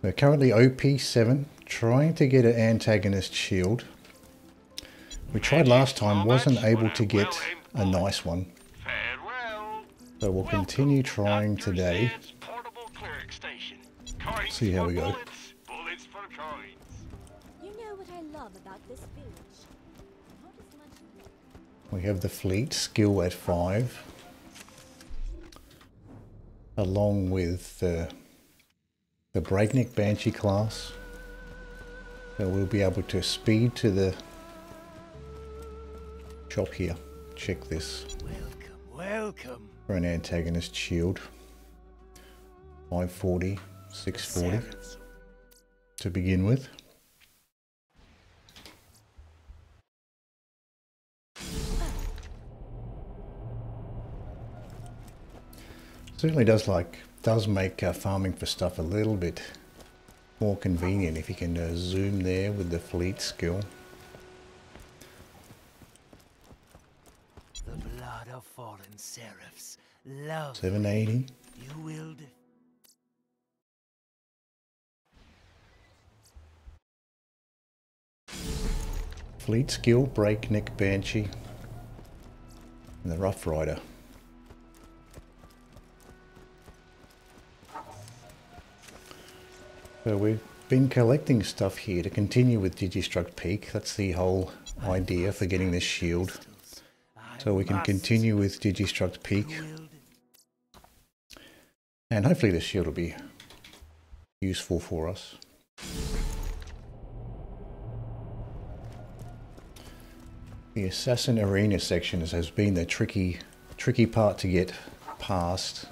We're currently OP7, trying to get an antagonist shield. We tried last time, wasn't able to get a nice one. So we'll continue trying today. See how we go. You know what I love about this village? Not as much. We have the fleet skill at 5. Along with the Breakneck Banshee class. So we'll be able to speed to the shop here. Check this. Welcome. For an antagonist shield. 540, 640 to begin with. Certainly does make farming for stuff a little bit more convenient if you can zoom there with the fleet skill. The blood of fallen seraphs. Love 780. you will. Fleet skill, Breakneck Banshee, and the Rough Rider. So we've been collecting stuff here to continue with Digistruct Peak. That's the whole idea for getting this shield. So we can continue with Digistruct Peak. And hopefully this shield will be useful for us. The Assassin Arena section has been the tricky part to get past.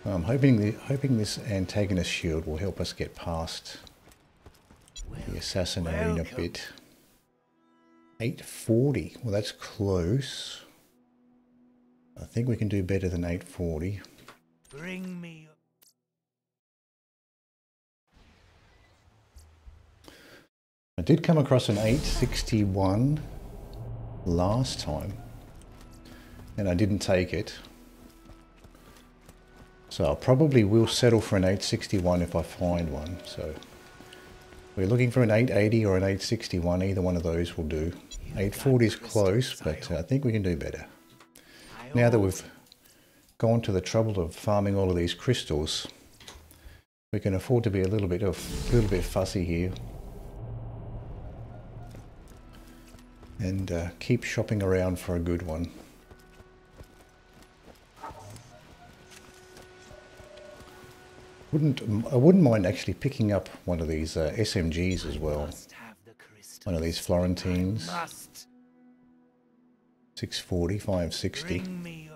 I'm hoping this antagonist shield will help us get past the Assassin Arena bit. 840, well that's close. I think we can do better than 840. Bring me. I did come across an 861 last time, and I didn't take it. So I probably will settle for an 861 if I find one. So we're looking for an 880 or an 861, either one of those will do. 840 is close, but I think we can do better. Now that we've gone to the trouble of farming all of these crystals, we can afford to be a little bit fussy here. And keep shopping around for a good one. I wouldn't mind actually picking up one of these SMGs as well. One of these Florentines. 640, 560.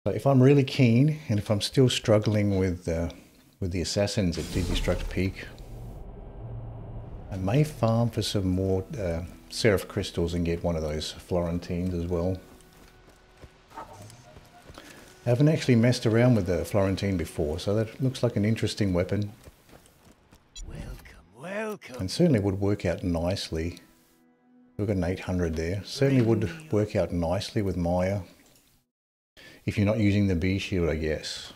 So if I'm really keen, and if I'm still struggling with the assassins at Digistruct Peak, I may farm for some more Seraph crystals and get one of those Florentines as well. I haven't actually messed around with the Florentine before, so that looks like an interesting weapon. Welcome. And certainly would work out nicely. We've got an 800 there. Certainly would work out nicely with Maya. If you're not using the B shield, I guess.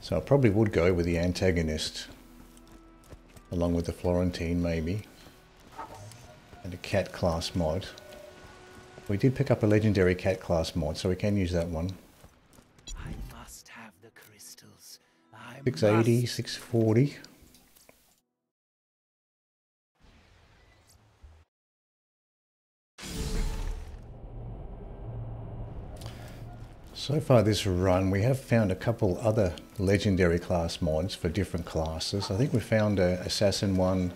So I probably would go with the Antagonist, along with the Florentine maybe, and a cat class mod. We did pick up a legendary cat class mod, so we can use that one. I must have the crystals. 680, 640. So far this run, we have found a couple other legendary class mods for different classes. I think we found a Assassin one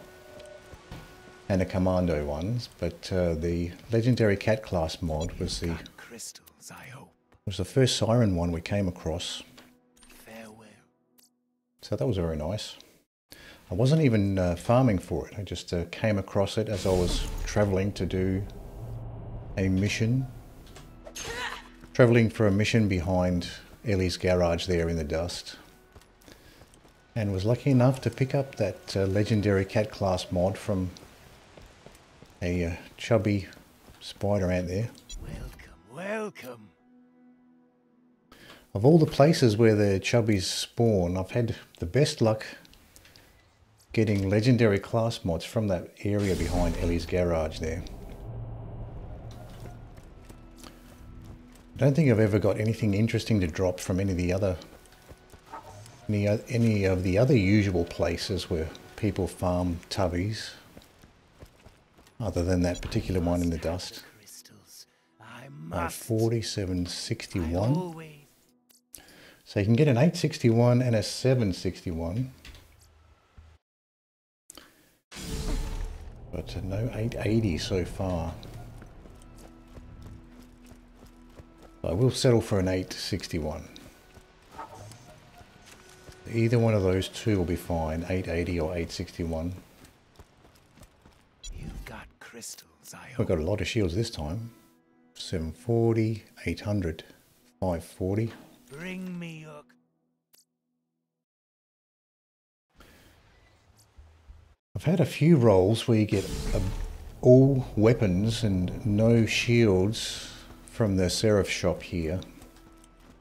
and a Commando one, but the legendary cat class mod was the first Siren one we came across. Farewell. So that was very nice. I wasn't even farming for it. I just came across it as I was traveling to do a mission. Travelling for a mission behind Ellie's garage there in the dust, and was lucky enough to pick up that legendary cat class mod from a chubby spider ant there. Welcome. Of all the places where the chubbies spawn, I've had the best luck getting legendary class mods from that area behind Ellie's garage there. I don't think I've ever got anything interesting to drop from any of the other usual places where people farm tubbies, other than that particular one in the dust. 4761. So you can get an 861 and a 761. But no 880 so far. I will settle for an 861. Either one of those two will be fine, 880 or 861. You've got crystals, I hope. We've got a lot of shields this time. 740, 800, 540. Bring me your... I've had a few rolls where you get all weapons and no shields from the Seraph shop here.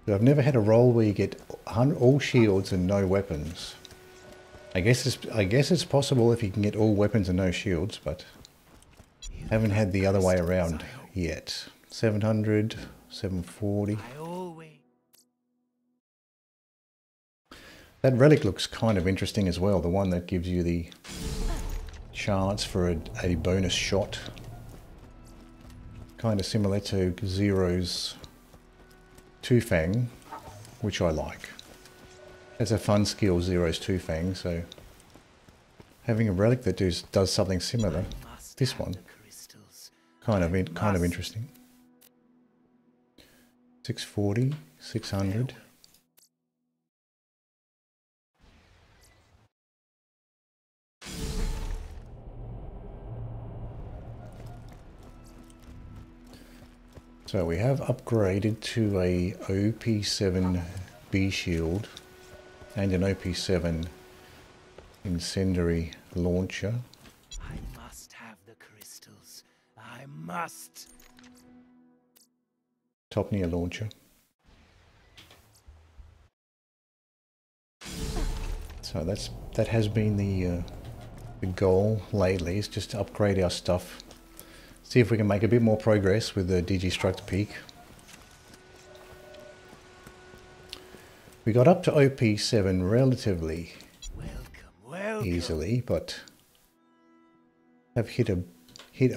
But I've never had a roll where you get all shields and no weapons. I guess it's possible if you can get all weapons and no shields, but haven't had the other way around yet. 700, 740. That relic looks kind of interesting as well, the one that gives you the chance for a bonus shot. Kind of similar to Zero's Two-Fang, which I like. It's a fun skill, Zero's Two-Fang, so having a relic that does something similar, this one, kind of interesting. 640, 600. So we have upgraded to a OP7 B shield and an OP7 incendiary launcher. I must have the crystals. I must. Top near launcher. So that has been the goal lately, is just to upgrade our stuff. See if we can make a bit more progress with the Digistruct Peak. We got up to OP7 relatively easily, but have hit a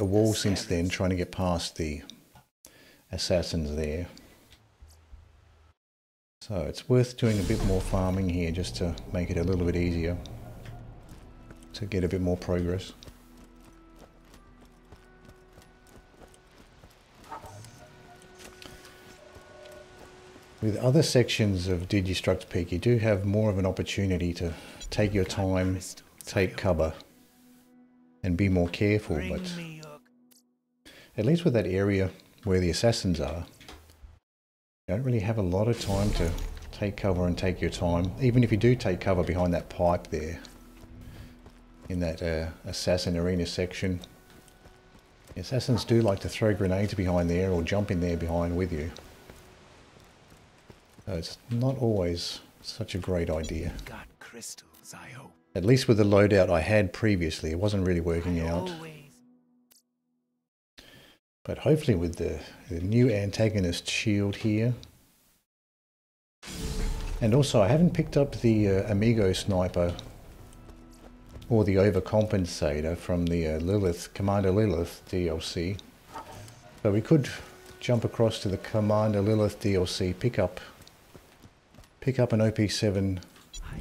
wall since then, trying to get past the assassins there. So it's worth doing a bit more farming here just to make it a little bit easier to get a bit more progress. With other sections of Digistruct Peak, you do have more of an opportunity to take your time, take cover, and be more careful, but at least with that area where the assassins are, you don't really have a lot of time to take cover and take your time. Even if you do take cover behind that pipe there, in that assassin arena section, the assassins do like to throw grenades behind there or jump in there behind with you. So it's not always such a great idea. Got crystals, I hope. At least with the loadout I had previously, it wasn't really working out. But hopefully with the new Antagonist shield here. And also I haven't picked up the Amigo Sniper or the Overcompensator from the Commander Lilith DLC. So we could jump across to the Commander Lilith DLC, pick up an OP7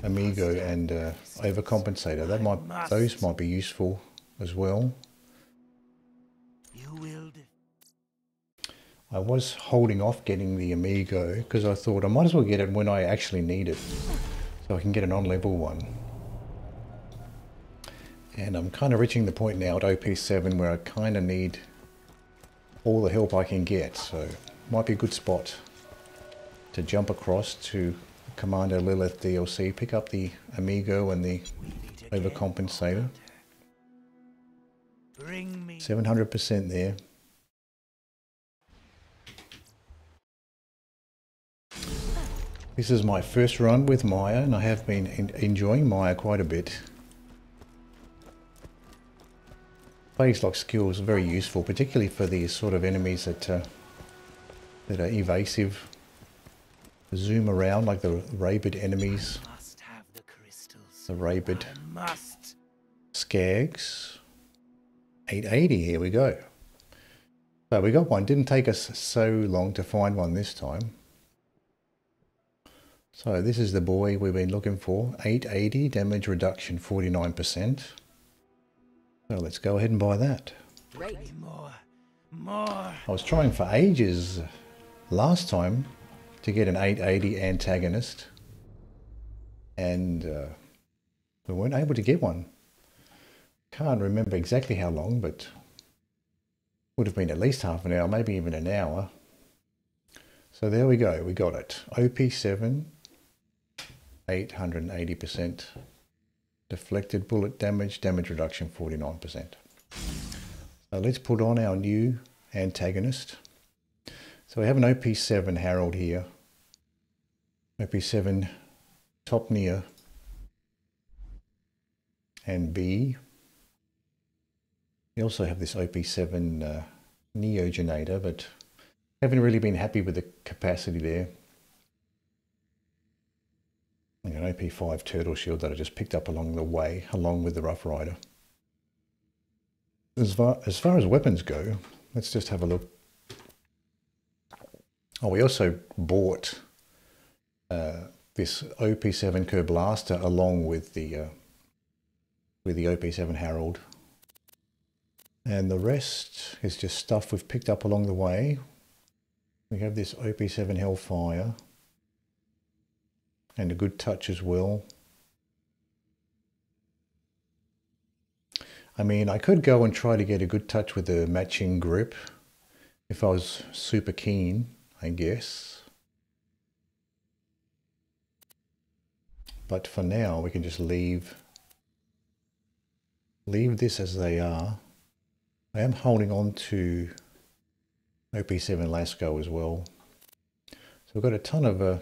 Amigo and Overcompensator. Those might be useful as well. I was holding off getting the Amigo because I thought I might as well get it when I actually need it, so I can get an on-level one. And I'm kind of reaching the point now at OP7 where I kind of need all the help I can get, so might be a good spot to jump across to Commander Lilith DLC, pick up the Amigo and the Overcompensator. 700% there. This is my first run with Maya, and I have been enjoying Maya quite a bit. Phase lock skill is very useful, particularly for these sort of enemies that are evasive. Zoom around like the rabid enemies. Must have the crystals. The rabid I must. skags. 880, here we go. So we got one. Didn't take us so long to find one this time. So this is the boy we've been looking for. 880, damage reduction 49%. So let's go ahead and buy that. Great. More. I was trying for ages last time to get an 880 antagonist, and we weren't able to get one. Can't remember exactly how long, but would have been at least half an hour, maybe even an hour. So there we go, we got it. OP7, 880%. Deflected bullet damage, damage reduction 49%. So let's put on our new antagonist. So we have an OP7 Herald here. OP7 Topnir and B. We also have this OP7 Neogenator, but haven't really been happy with the capacity there. And an OP5 Turtle Shield that I just picked up along the way, along with the Rough Rider. As far as weapons go, let's just have a look. Oh, we also bought this OP7 Kerblaster along with the OP7 Herald. And the rest is just stuff we've picked up along the way. We have this OP7 Hellfire. And a good touch as well. I mean, I could go and try to get a good touch with the matching grip if I was super keen, I guess. But for now, we can just leave this as they are. I am holding on to OP7 Lasco as well. So we've got a ton of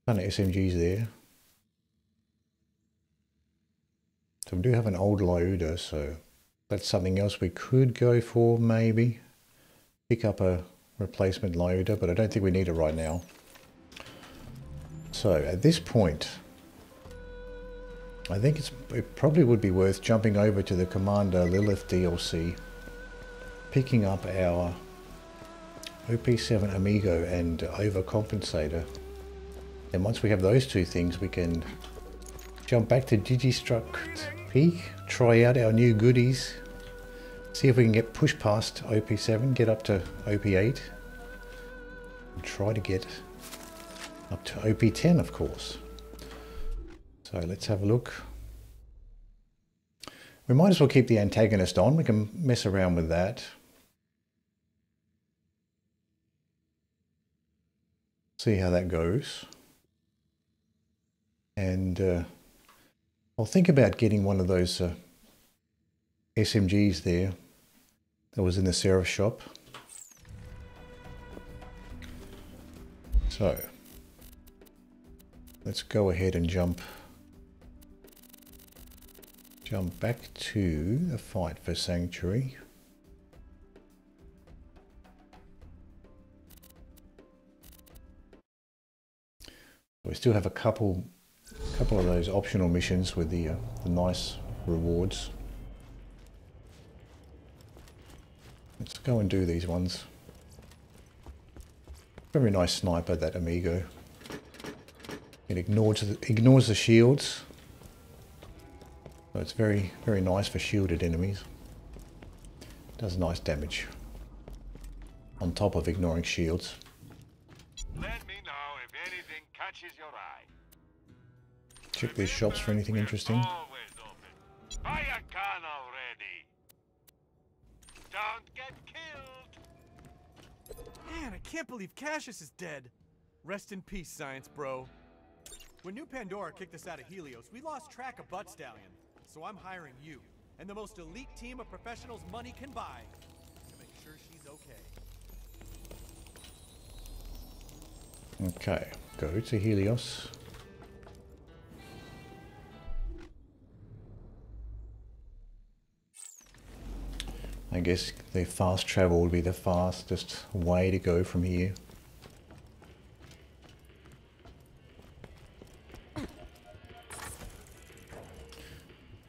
SMGs there. So we do have an old loader, so that's something else we could go for, maybe. Pick up a replacement loader, but I don't think we need it right now. So at this point, I think it probably would be worth jumping over to the Commander Lilith DLC, picking up our OP7 Amigo and Overcompensator. And once we have those two things, we can jump back to Digistruct Peak, try out our new goodies, see if we can get push past OP7, get up to OP8, and try to get up to OP10, of course. So let's have a look. We might as well keep the antagonist on. We can mess around with that. See how that goes. And I'll think about getting one of those SMGs there that was in the Seraph shop. So let's go ahead and jump back to the fight for Sanctuary. We still have a couple of those optional missions with the nice rewards. Let's go and do these ones. Very nice sniper, that Amigo. It ignores the shields. So it's very, very nice for shielded enemies. Does nice damage on top of ignoring shields. Let me know if anything catches your eye. Check these shops for anything interesting. Always open. Buy a gun already. Don't get killed. Man, I can't believe Cassius is dead. Rest in peace, Science Bro. When New Pandora kicked us out of Helios, we lost track of Butt Stallion. So I'm hiring you, and the most elite team of professionals money can buy, to make sure she's okay. Okay, go to Helios. I guess the fast travel would be the fastest way to go from here.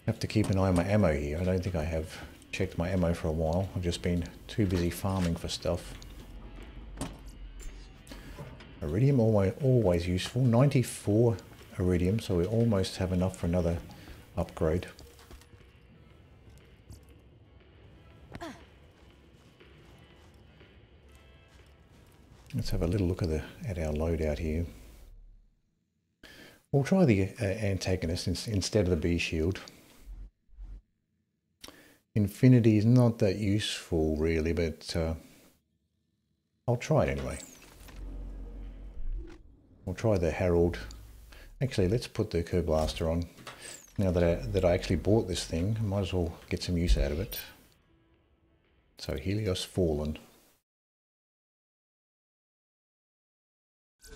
Have to keep an eye on my ammo here. I don't think I have checked my ammo for a while. I've just been too busy farming for stuff. Iridium always useful. 94 iridium, so we almost have enough for another upgrade. Let's have a little look at our loadout here. We'll try the Antagonist instead of the B shield. Infinity is not that useful really, but I'll try it anyway. We'll try the Herald. Actually, let's put the Blaster on. Now that I actually bought this thing, I might as well get some use out of it. So Helios Fallen.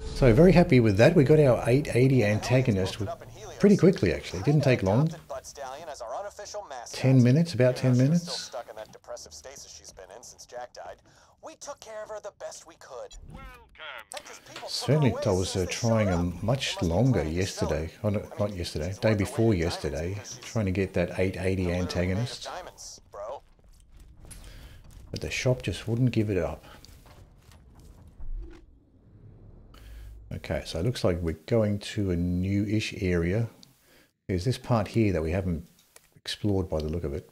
So very happy with that. We got our 880 Antagonist pretty quickly actually. It didn't take long. 10 minutes, about 10 minutes. We took care of her the best we could. Certainly I was trying much longer yesterday. Oh, no, not yesterday, day before yesterday, trying to get that 880 Antagonist. But the shop just wouldn't give it up. Okay, so it looks like we're going to a new-ish area. There's this part here that we haven't explored by the look of it.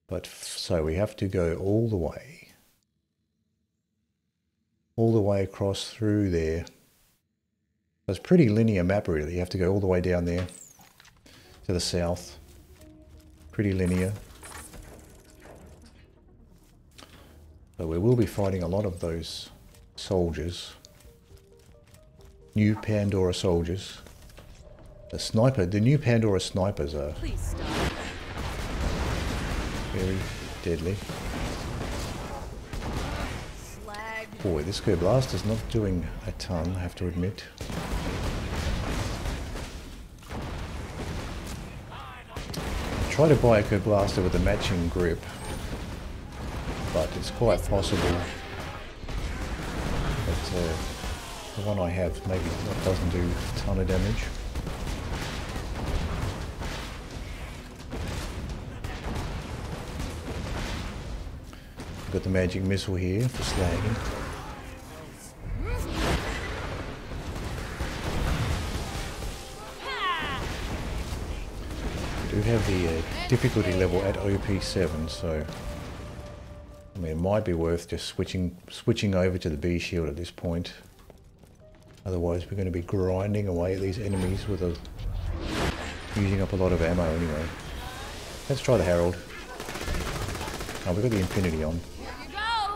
But so we have to go all the way across through there. So it's a pretty linear map really. You have to go all the way down there to the south. Pretty linear. So we will be fighting a lot of those soldiers. New Pandora soldiers. The new Pandora snipers are very deadly. Boy, this Blaster is not doing a ton, I have to admit. Try to buy a Blaster with a matching grip, but it's quite possible that the one I have maybe doesn't do a ton of damage. Got the magic missile here for slagging. We do have the difficulty level at OP7, so I mean it might be worth just switching over to the B shield at this point. Otherwise we're going to be grinding away at these enemies with using up a lot of ammo anyway. Let's try the Herald. Oh, we've got the Infinity on.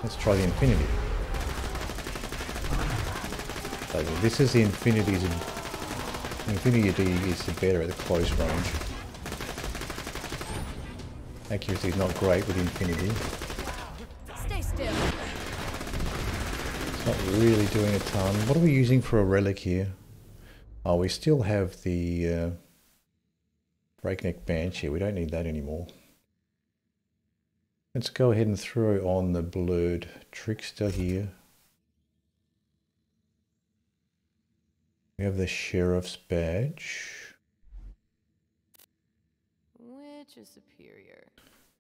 Let's try the Infinity. So this is the Infinity's. Infinity D is the better at the close range. Accuracy is not great with Infinity. Stay still. It's not really doing a ton. What are we using for a relic here? Oh, we still have the Breakneck Banshee. We don't need that anymore. Let's go ahead and throw on the Blurred Trickster here. We have the Sheriff's badge. Which is superior?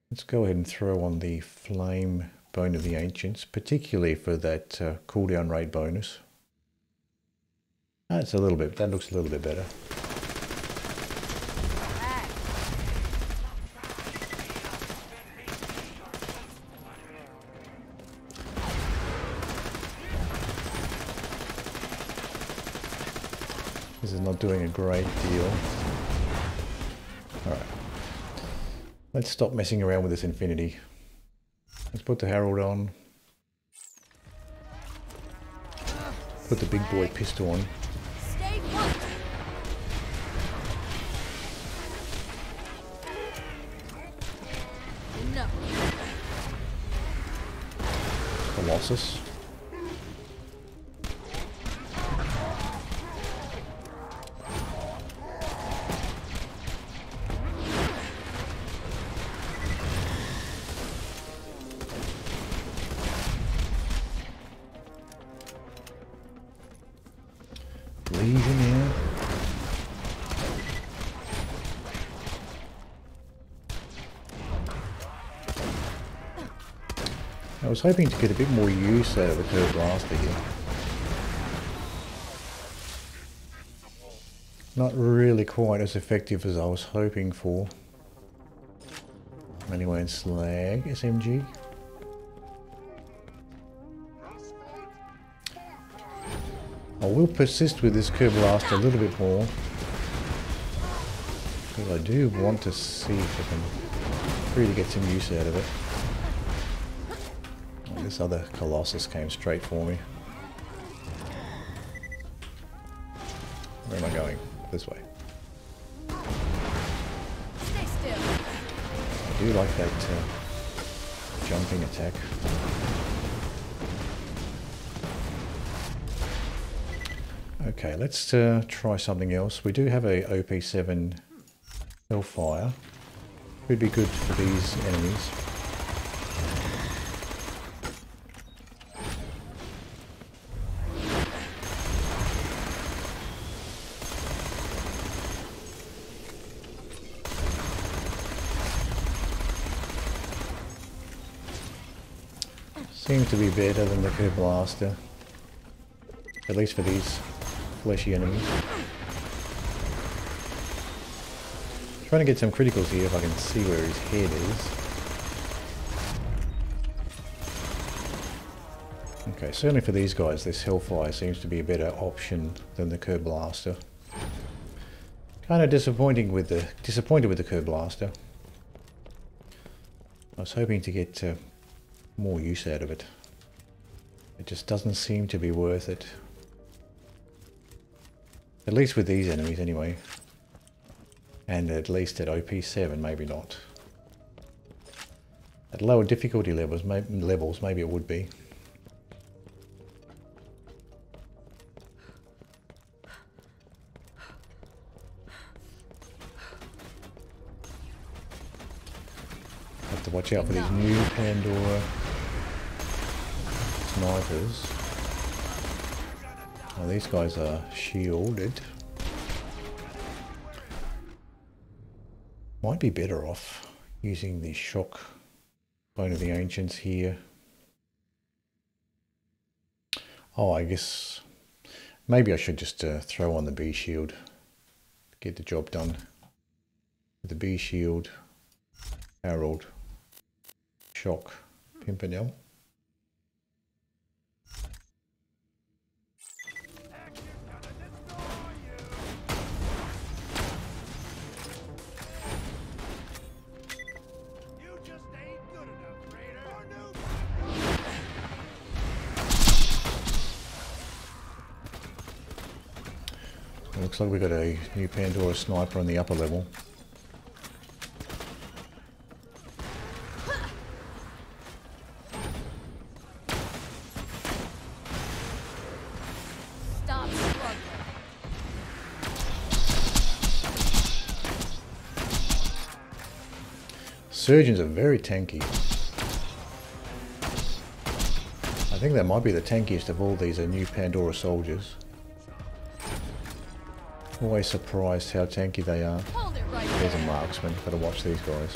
Let's go ahead and throw on the Flame Bone of the Ancients, particularly for that cooldown rate bonus. That's a little bit, that looks a little bit better. This is not doing a great deal. Alright. Let's stop messing around with this Infinity. Let's put the Herald on. Put the big boy pistol on. Stay put. No. Legion here. I was hoping to get a bit more use out of the curved blaster here. Not really quite as effective as I was hoping for. Anyway, in slag SMG. I will persist with this curved blaster a little bit more. Because I do want to see if I can really get some use out of it. This other Colossus came straight for me. Where am I going? This way. Stay still. I do like that jumping attack. Okay, let's try something else. We do have a OP7 Hellfire. Could be good for these enemies. Seems to be better than the curved blaster, at least for these fleshy enemies. Trying to get some criticals here if I can see where his head is. Okay, certainly for these guys, this Hellfire seems to be a better option than the curved blaster. Kind of disappointed with the curved blaster. I was hoping to get more use out of it. It just doesn't seem to be worth it. At least with these enemies anyway. And at least at OP7 maybe not. At lower difficulty levels maybe it would be. Have to watch out for these new Pandora snipers. Oh, these guys are shielded. Might be better off using the shock Bone of the Ancients here. Oh, I guess maybe I should just throw on the B shield. Get the job done. With the B shield, Harold, Shock, Pimpernel. Looks like we've got a new Pandora sniper on the upper level. Stop struggling. Surgeons are very tanky. I think that might be the tankiest of all these new Pandora soldiers. Always surprised how tanky they are. Hold it right There's a there. marksman, gotta watch these guys.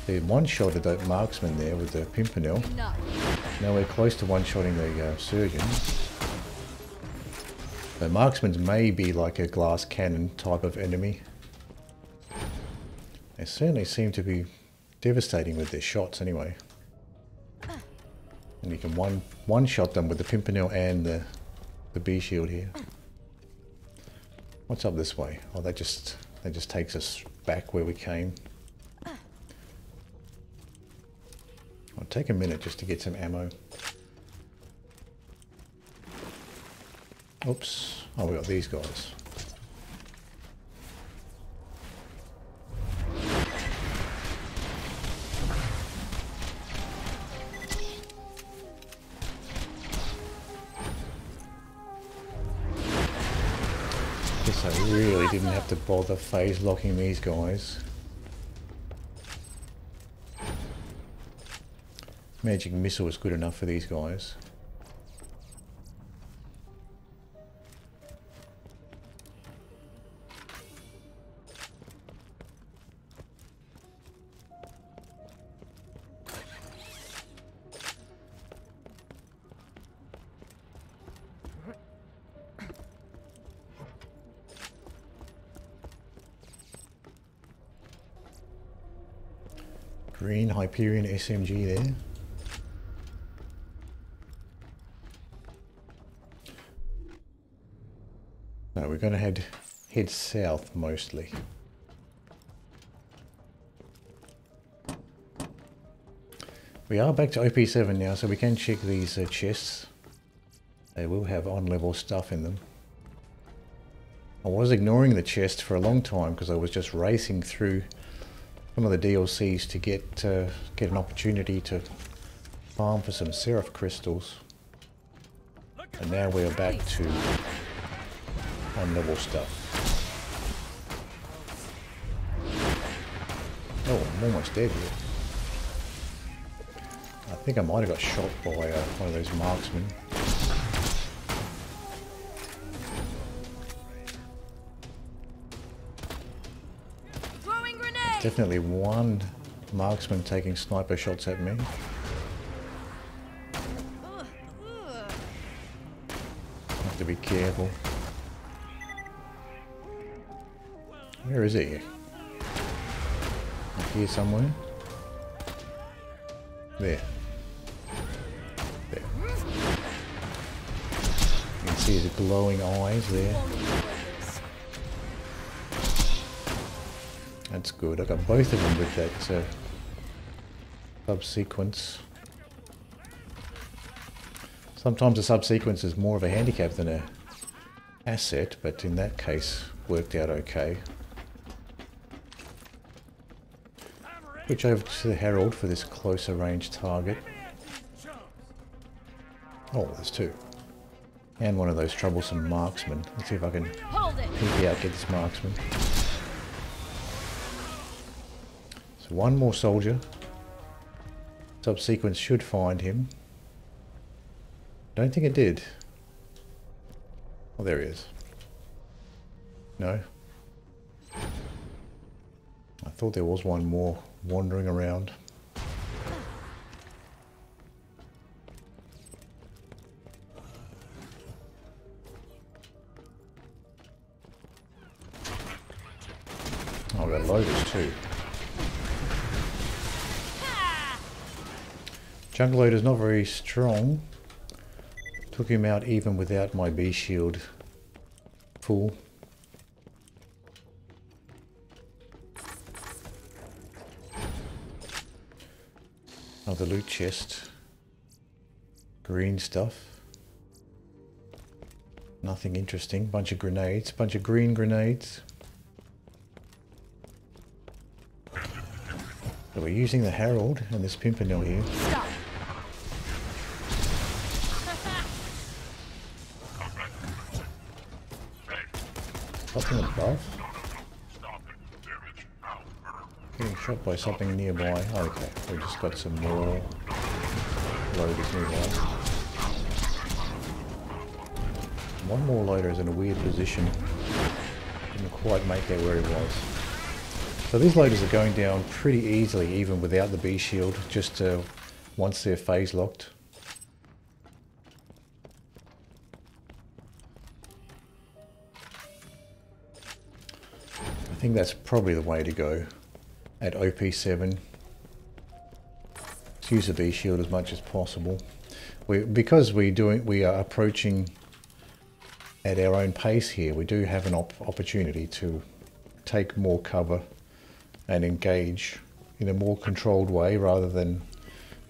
They one-shotted that marksman there with the Pimpernel. Enough. Now we're close to one-shotting the surgeon. The marksmen may be like a glass cannon type of enemy. They certainly seem to be devastating with their shots anyway. And you can one-shot them with the Pimpernel and the B shield here. What's up this way? Oh, that just takes us back where we came. I'll take a minute just to get some ammo. Oops. Oh, we got these guys. Guess I really didn't have to bother phase locking these guys. Magic missile is good enough for these guys. Green Hyperion SMG there. No, we're going to head south mostly. We are back to OP7 now, so we can check these chests. They will have on-level stuff in them. I was ignoring the chest for a long time because I was just racing through some of the DLCs to get an opportunity to farm for some Seraph crystals. And now we are back to on-level stuff. Oh, I'm almost dead here. I think I might have got shot by one of those marksmen. Throwing grenade. Definitely one marksman taking sniper shots at me. Have to be careful. Where is he? Up here somewhere? There. There. You can see his glowing eyes there. That's good. I got both of them with that subsequence. Sometimes a subsequence is more of a handicap than an asset, but in that case worked out okay. Switch over to the Herald for this closer range target. Oh, there's two. And one of those troublesome marksmen. Let's see if I can peek out, get this marksman. So one more soldier. Subsequence should find him. Don't think it did. Oh, there he is. No? I thought there was one more wandering around. Oh, I've got loaders too. Junk loader's not very strong. Took him out even without my B shield full. Another loot chest. Green stuff. Nothing interesting. Bunch of grenades. Bunch of green grenades. So we're using the Herald and this Pimpernel here. Stop. Something above? Getting shot by something nearby. Okay, we've just got some more loaders nearby. One more loader is in a weird position. Didn't quite make out where he was. So these loaders are going down pretty easily even without the B shield, just once they're phase locked. I think that's probably the way to go at OP7. Let's use the B shield as much as possible. Because we are approaching at our own pace here, we do have an opportunity to take more cover and engage in a more controlled way rather than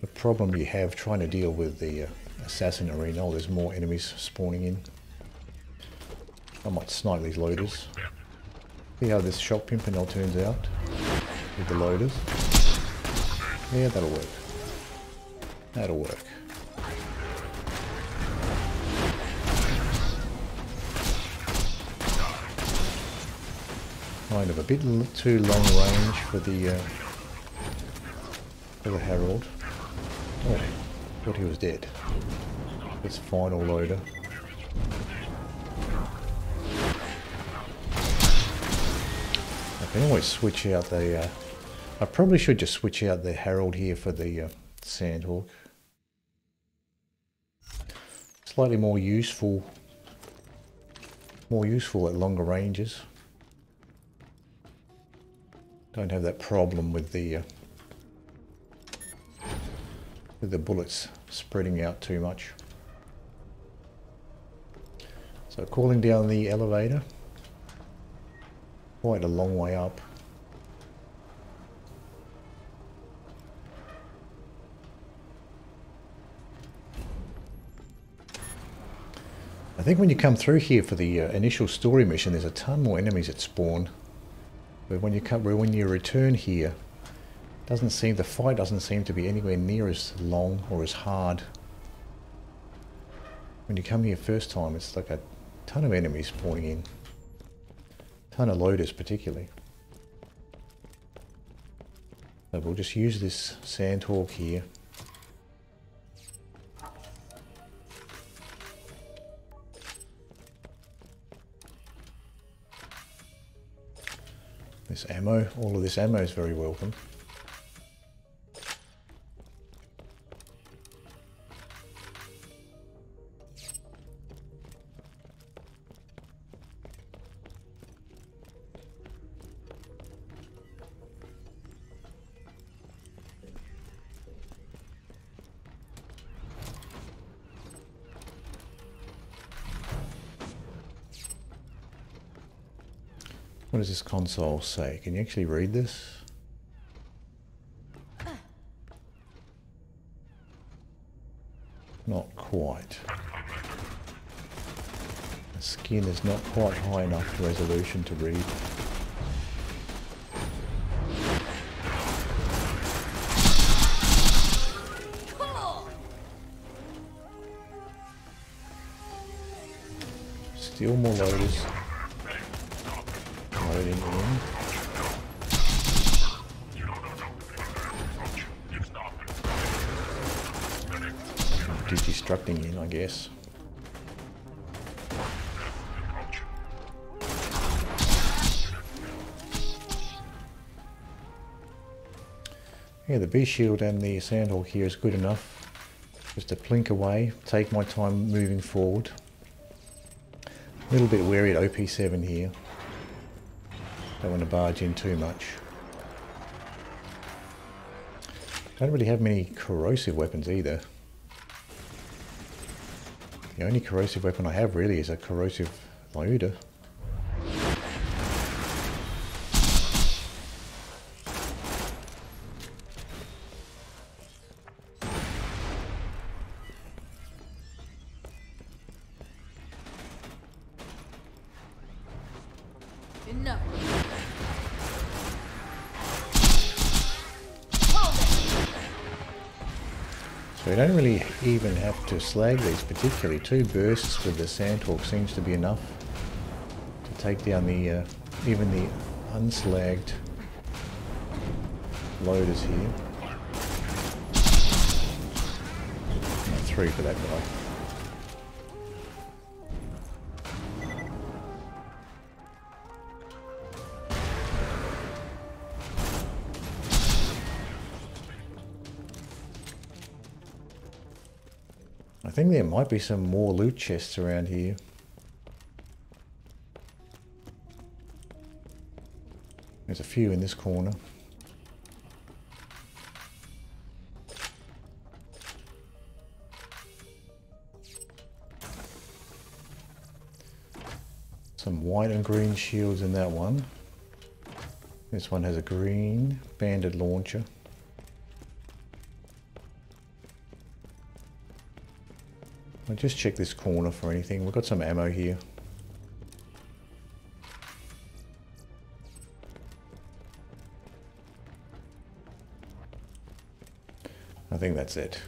the problem you have trying to deal with the assassin arena. Oh, there's more enemies spawning in. I might snipe these loaders. See how this Shock Pimpernel turns out with the loaders. Yeah, that'll work. That'll work. Kind of a bit too long range for the Herald. Oh, thought he was dead. This final loader. I can always switch out the. I probably should just switch out the Herald here for the Sandhawk. Slightly more useful. More useful at longer ranges. Don't have that problem with the with the bullets spreading out too much. So calling down the elevator, quite a long way up. I think when you come through here for the initial story mission, there's a ton more enemies that spawn. But when you return here, the fight doesn't seem to be anywhere near as long or as hard. When you come here first time, it's like a ton of enemies spawning in. Ton of loaders particularly. So we'll just use this Sandhawk here. This ammo, all of this ammo is very welcome. What does this console say? Can you actually read this? Not quite. The skin is not quite high enough resolution to read. Still more loaders. Loading in. Digistructing in, I guess. Yeah, the B shield and the Sandhawk here is good enough. Just to plink away, take my time moving forward. A little bit wary at OP7 here. Don't want to barge in too much. Don't really have many corrosive weapons either. The only corrosive weapon I have really is a corrosive loader. Enough. So we don't really even have to slag these particularly. 2 bursts with the Sandhawk seems to be enough to take down the even the unslagged loaders here. No, 3 for that guy. I think there might be some more loot chests around here. There's a few in this corner. Some white and green shields in that one. This one has a green banded launcher. I'll just check this corner for anything. We've got some ammo here. I think that's it.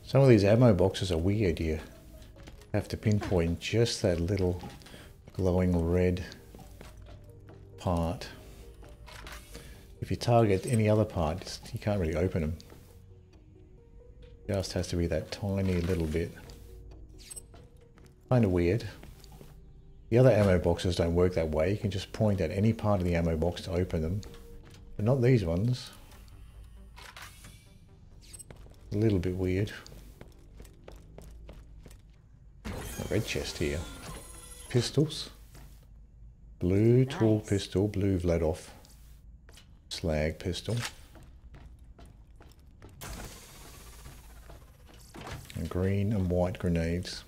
Some of these ammo boxes are weird. You have to pinpoint just that little glowing red part. If you target any other part, you can't really open them. Just has to be that tiny little bit. Kind of weird. The other ammo boxes don't work that way. You can just point at any part of the ammo box to open them. But not these ones. A little bit weird. A red chest here. Pistols. Blue tall pistol, blue Vladov. Slag pistol. And green and white grenades.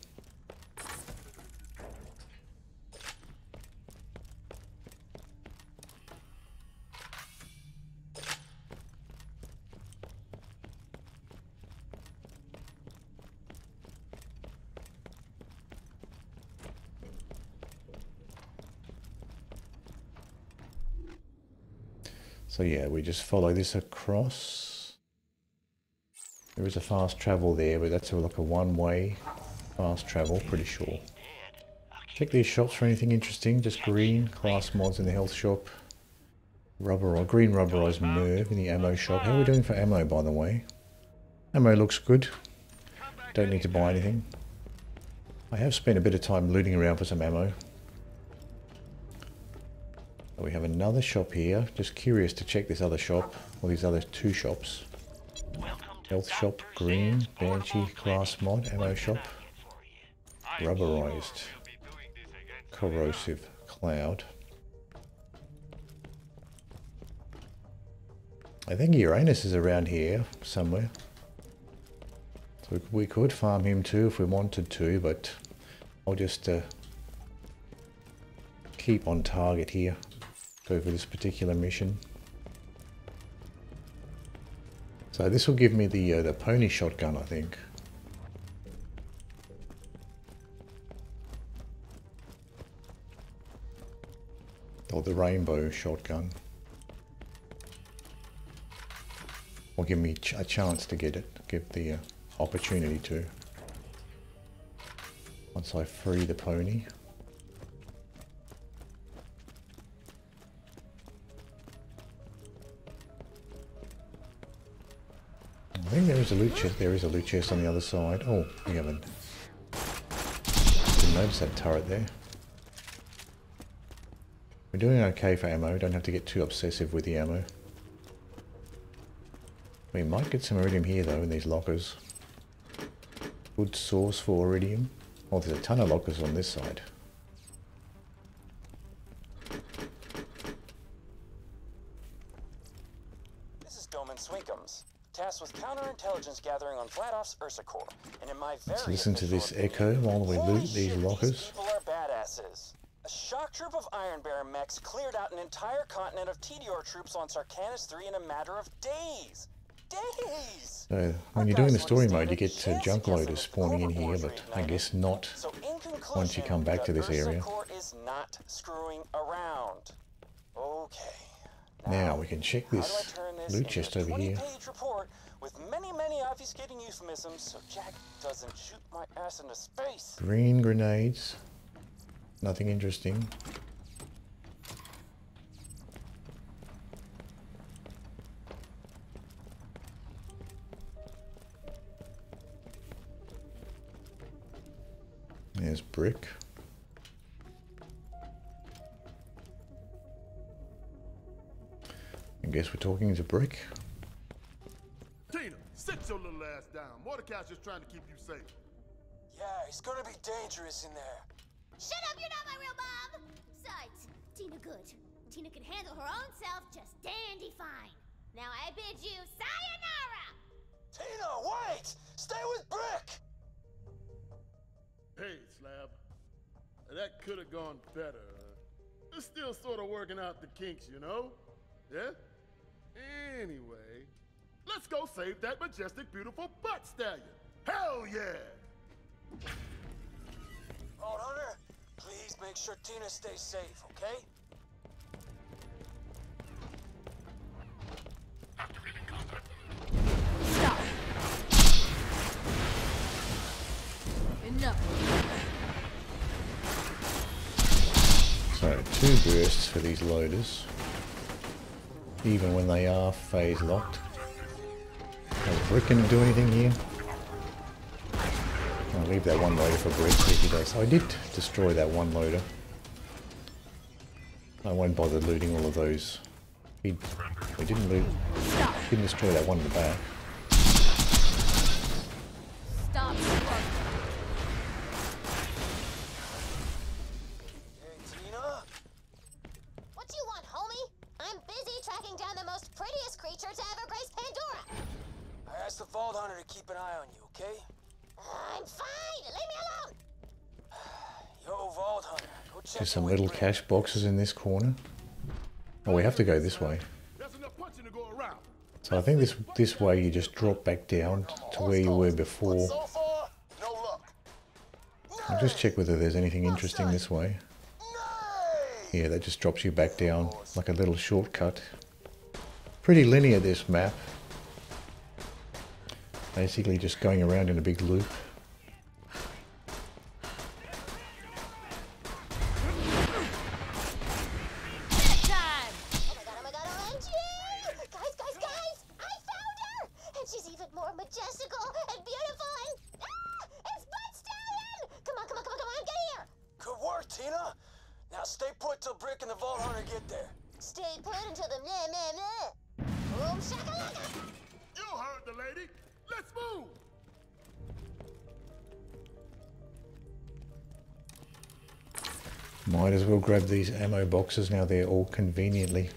So yeah, we just follow this across. There is a fast travel there, but that's like a one-way fast travel, pretty sure. Check these shops for anything interesting. Just green class mods in the health shop. Green rubberized Merv in the ammo shop. How are we doing for ammo, by the way? Ammo looks good. Don't need to buy anything. I have spent a bit of time looting around for some ammo. We have another shop here. Just curious to check this other shop, or these other two shops. Health shop, green, Banshee, class mod, ammo shop, rubberized, corrosive cloud. I think Uranus is around here somewhere. So we could farm him too if we wanted to, but I'll just keep on target here. Go for this particular mission. So this will give me the pony shotgun, I think. Or the rainbow shotgun. Or give me a chance to get it. Give the opportunity to. Once I free the pony. I think there is a loot chest. There is a loot chest on the other side. Oh, we haven't. Didn't notice that turret there. We're doing okay for ammo. Don't have to get too obsessive with the ammo. We might get some iridium here though in these lockers. Good source for iridium. Oh, there's a ton of lockers on this side. This is Doman Swinkums, tasked with counterintelligence gathering on Vladoff's Ursa Corps. And in my very Let's listen to this echo while we loot these lockers. These people are badasses. A shock troop of Iron Bear mechs cleared out an entire continent of Tediore troops on Sarkanis 3 in a matter of days. Days! So when you're doing the story mode, you get junk loaders spawning in here, but I guess not once you come back to this area. Corps is not screwing around. Okay. Now we can check this loot chest over here. Page report with many obfuscating euphemisms so Jack doesn't shoot my ass into space. Green grenades. Nothing interesting. There's brick. I guess we're talking to brick. Tina, sit your little ass down. Mordecai's just trying to keep you safe. Yeah, it's gonna be dangerous in there. Shut up, you're not my real mom! Besides, Tina good. Tina can handle her own self just dandy fine. Now I bid you sayonara! Tina, wait! Stay with Brick! Hey, Slab. That could have gone better. It's still sort of working out the kinks, you know? Yeah? Anyway, let's go save that majestic, beautiful butt stallion. Hell yeah! Lord Hunter, please make sure Tina stays safe, okay? Stop! Enough. So 2 bursts for these loaders, even when they are phase locked. Is Brick gonna do anything here? I'll leave that one loader for Brick if he does. I did destroy that one loader. I won't bother looting all of those. We didn't loot. Didn't destroy that one in the back. Stop. Hey, Tina? What do you want, homie? I'm busy tracking down the most prettiest creature to ever grace Pandora. I asked the Vault Hunter to keep an eye on you, okay? I'm fine. Leave me alone. Yo, Vault Hunter, go check There's in some with little Brick. cache boxes in this corner. Oh, we have to go this way. There's enough punching to go around. So I think this way you just drop back down to where you were before. So far, no luck. I'll just check whether there's anything interesting this way. Yeah, that just drops you back down like a little shortcut. Pretty linear, this map. Basically just going around in a big loop. Oh my god, OMG! Guys! I found her! And she's even more majestical and beautiful and... Ah! It's Butt Stallion! Come on, get here! Good work, Tina. Now stay put till Brick and the Vault Hunter get there. Stay put until the meh. Boom shakalaka! You heard the lady. Let's move. Might as well grab these ammo boxes now they're all conveniently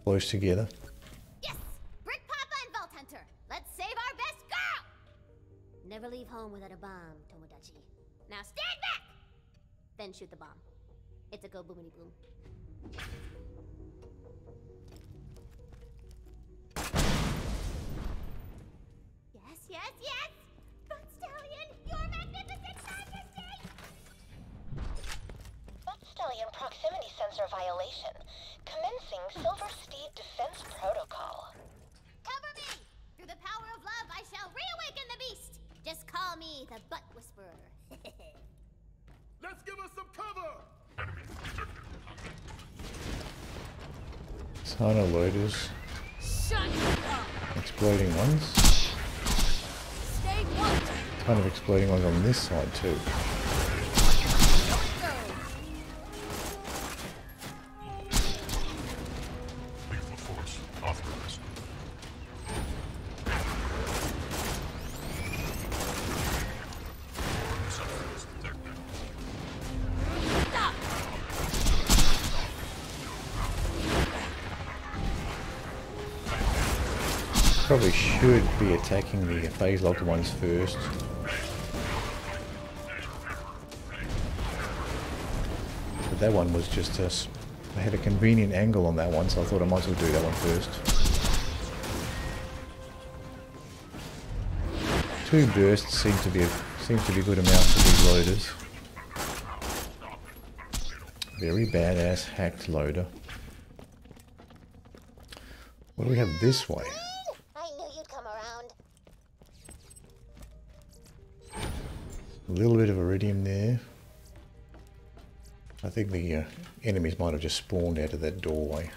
close together. Yes! Brick Papa and Vault Hunter! Let's save our best girl! Never leave home without a bomb, Tomodachi. Now stand back! Then shoot the bomb. It's a go boomity boom. Yes! Butt Stallion, your magnificent majesty! Butt Stallion proximity sensor violation. Commencing Silver Steed Defense Protocol. Cover me! Through the power of love, I shall reawaken the beast! Just call me the Butt Whisperer. Let's give us some cover. Sana loaders. Shut up! Exploding ones. Stay put! Ton of exploding ones on this side too. Probably should be attacking the phase locked ones first. But that one was just I had a convenient angle on that one, so I thought I might as well do that one first. 2 bursts seems to be a good amount for these loaders. Very badass hacked loader. What do we have this way? I knew you'd come around. A little bit of iridium there. I think the enemies might have just spawned out of that doorway.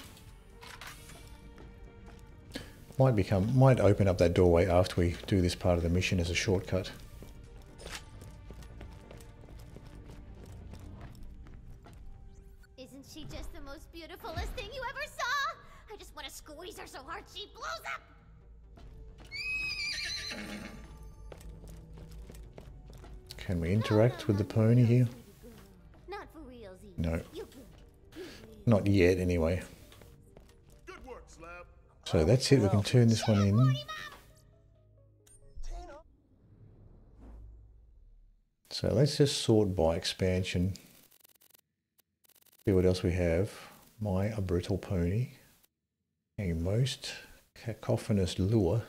Might open up that doorway after we do this part of the mission as a shortcut. Isn't she just the most beautifulest thing you ever saw? I just want to squeeze her so hard she blows up! Can we interact with the pony here? Not for realsies. No. You good. Not yet anyway. Good work, Slab. So that's it, we can turn this one in. So let's just sort by expansion. See what else we have. A brittle pony. A most cacophonous lure.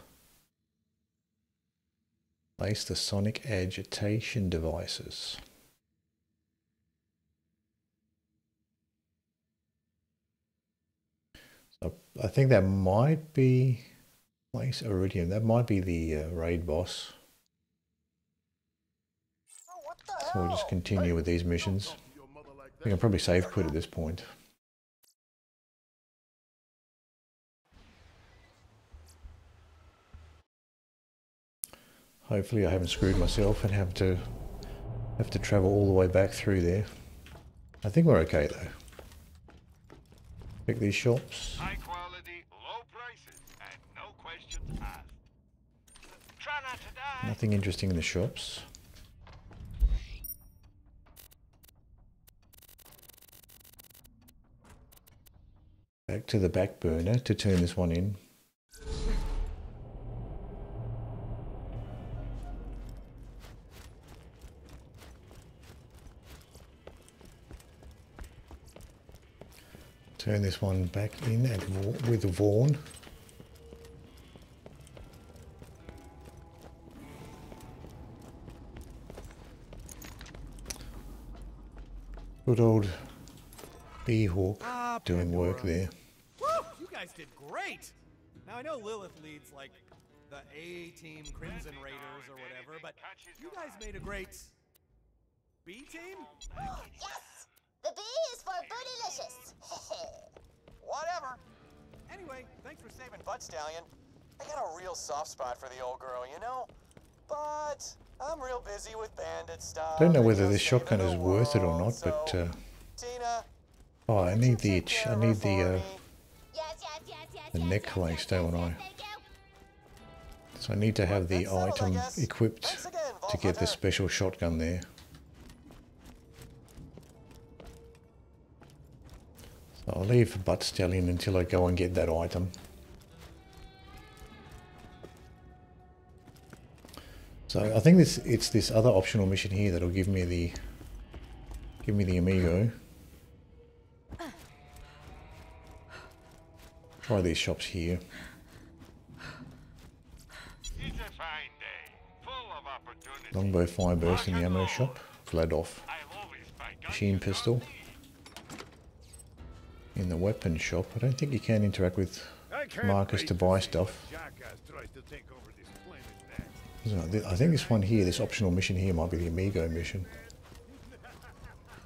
Place the sonic agitation devices. So I think that might be place iridium. That might be the raid boss. So we'll just continue with these missions. I think I'll probably save quit at this point. Hopefully I haven't screwed myself and have to travel all the way back through there. I think we're okay though. Check these shops. High quality, low prices, and no questions asked. Try not to die. Nothing interesting in the shops. Back to the back burner to turn this one in. Turn this one back in with Vaughn. Good old Beehawk doing work there. Woo! You guys did great! Now I know Lilith leads like the A-Team Crimson Raiders or whatever, but you guys made a great B-Team? Yes! The B is for bootylicious. Whatever. Anyway, thanks for saving Butt Stallion, I got a real soft spot for the old girl, you know? But I'm real busy with bandit stuff. I don't know whether this shotgun is worth it or not, but Tina, oh, I need the take I care need of her the necklace, don't I? So I need to have the item equipped to get the special shotgun there. So I'll leave Butt Stallion until I go and get that item. So I think it's this other optional mission here that'll give me the amigo. Try these shops here. It's a fine day, full of opportunity. Longbow fire burst in the ammo shop. Glad off. I'll always buy guns Machine you pistol. don't need. In the weapon shop, I don't think you can interact with Marcus to buy stuff. So I think this one here, this optional mission here, might be the amigo mission.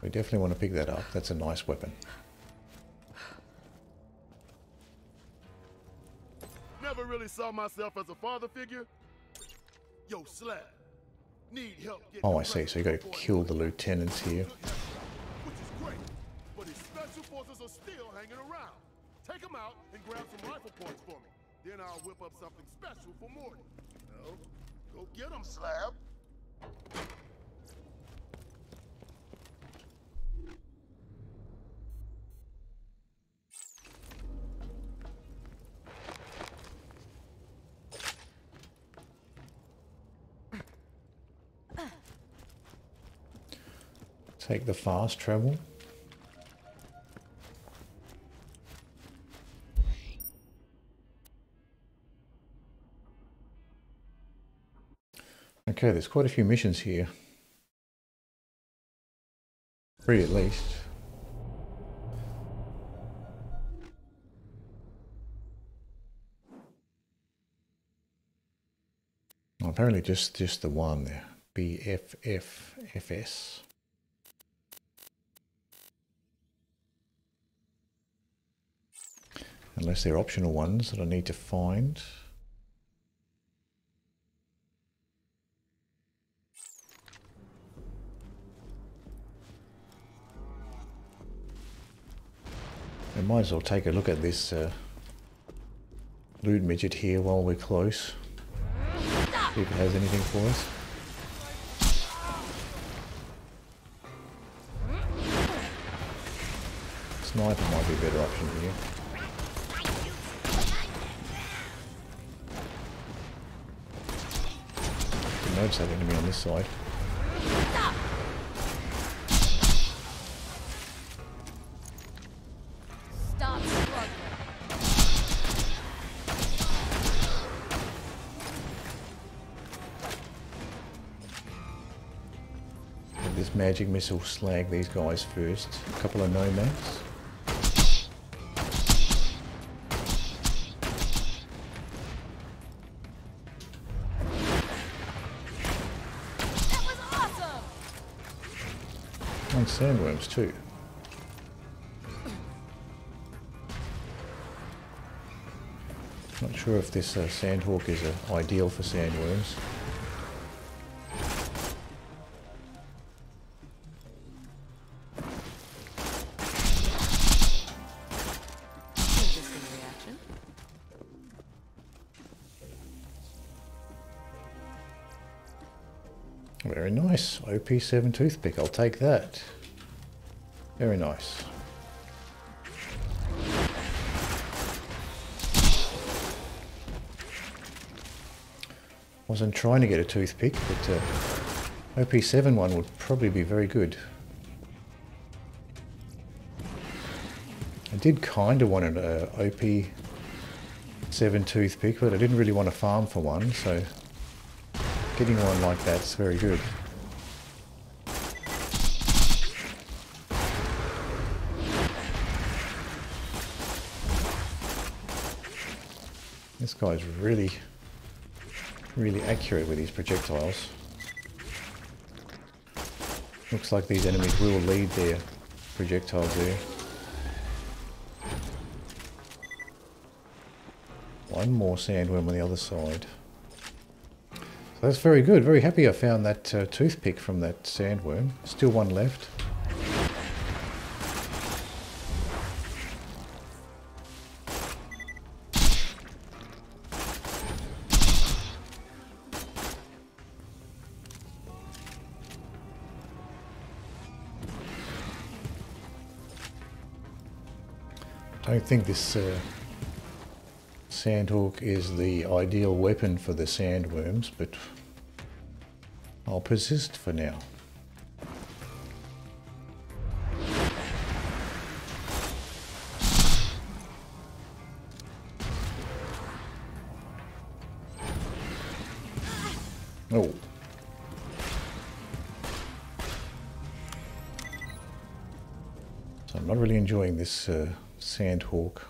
We definitely want to pick that up. That's a nice weapon. Never really saw myself as a father figure. Yo, Slab. Need help getting Oh, I see. So you got to kill the lieutenants here. which is great, but his special forces are still hanging around. Take them out and grab some rifle points for me. Then I'll whip up something special for Morty. No, go get him, Slab. Take the fast travel. Okay, there's quite a few missions here. 3 at least. Well, apparently just the one there. BFFFS. Unless they're optional ones that I need to find. I might as well take a look at this loot midget here while we're close. See if it has anything for us. Sniper might be a better option here. Didn't notice that enemy on this side. Stop struggling. Let this magic missile slag these guys first. A couple of nomads. That was awesome. And sandworms too. Not sure if this sandhawk is ideal for sandworms. Very nice. OP7 toothpick. I'll take that. Very nice. Wasn't trying to get a toothpick, but OP7 one would probably be very good. I did kind of want an OP7 toothpick, but I didn't really want to farm for one, so getting one like that's very good. This guy's really accurate with his projectiles. Looks like these enemies will lead their projectiles there. One more sandworm on the other side. So that's very good. Very happy I found that toothpick from that sandworm. Still one left. I don't think this sandhawk is the ideal weapon for the sandworms, but I'll persist for now. Oh. So I'm not really enjoying this sandhawk.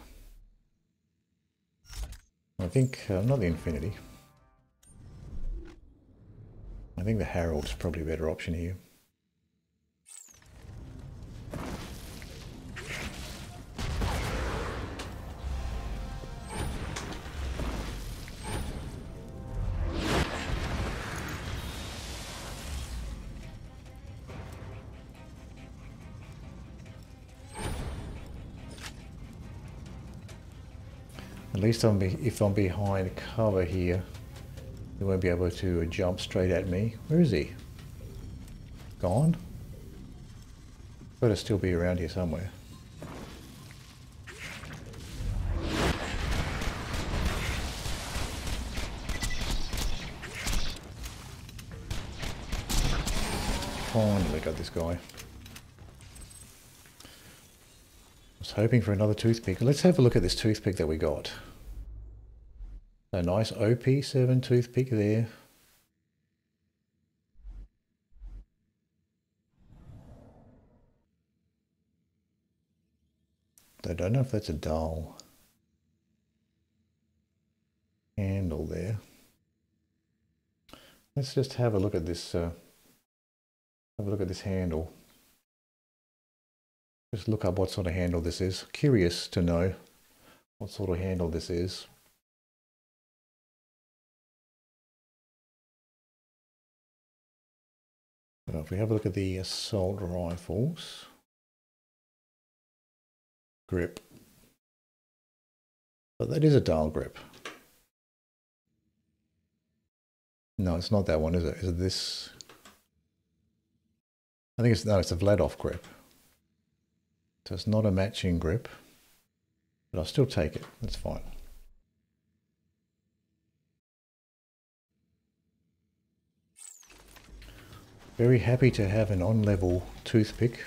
I think, not the Infinity. I think the Herald's probably a better option here. At least if I'm behind cover here, he won't be able to jump straight at me. Where is he? Gone? Better still be around here somewhere. Finally got this guy. I was hoping for another toothpick. Let's have a look at this toothpick that we got. A nice OP7 toothpick there. I don't know if that's a Dahl handle there. Let's just have a look at this. Have a look at this handle. Just look up what sort of handle this is. Curious to know what sort of handle this is. So if we have a look at the assault rifles, grip. But that is a Dahl grip. No, it's not that one, is it? Is it this? I think it's, no, it's a Vladov grip. So it's not a matching grip, but I'll still take it. That's fine. Very happy to have an on-level toothpick.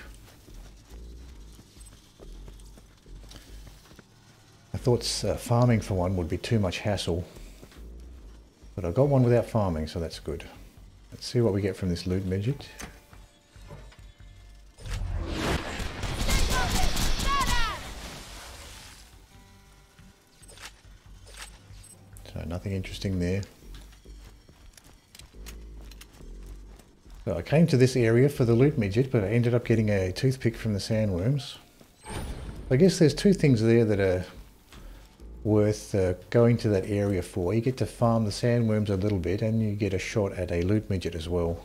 I thought farming for one would be too much hassle, but I got one without farming, so that's good. Let's see what we get from this loot midget. So nothing interesting there. So I came to this area for the loot midget, but I ended up getting a toothpick from the sandworms. I guess there's two things there that are worth going to that area for. You get to farm the sandworms a little bit, and you get a shot at a loot midget as well.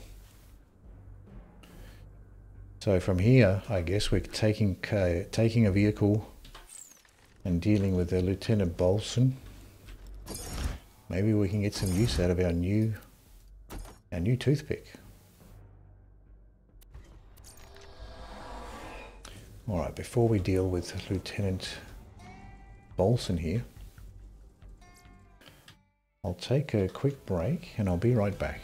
So from here, I guess we're taking a vehicle and dealing with Lieutenant Bolson. Maybe we can get some use out of our new toothpick. Alright, before we deal with Lieutenant Bolson here, I'll take a quick break and I'll be right back.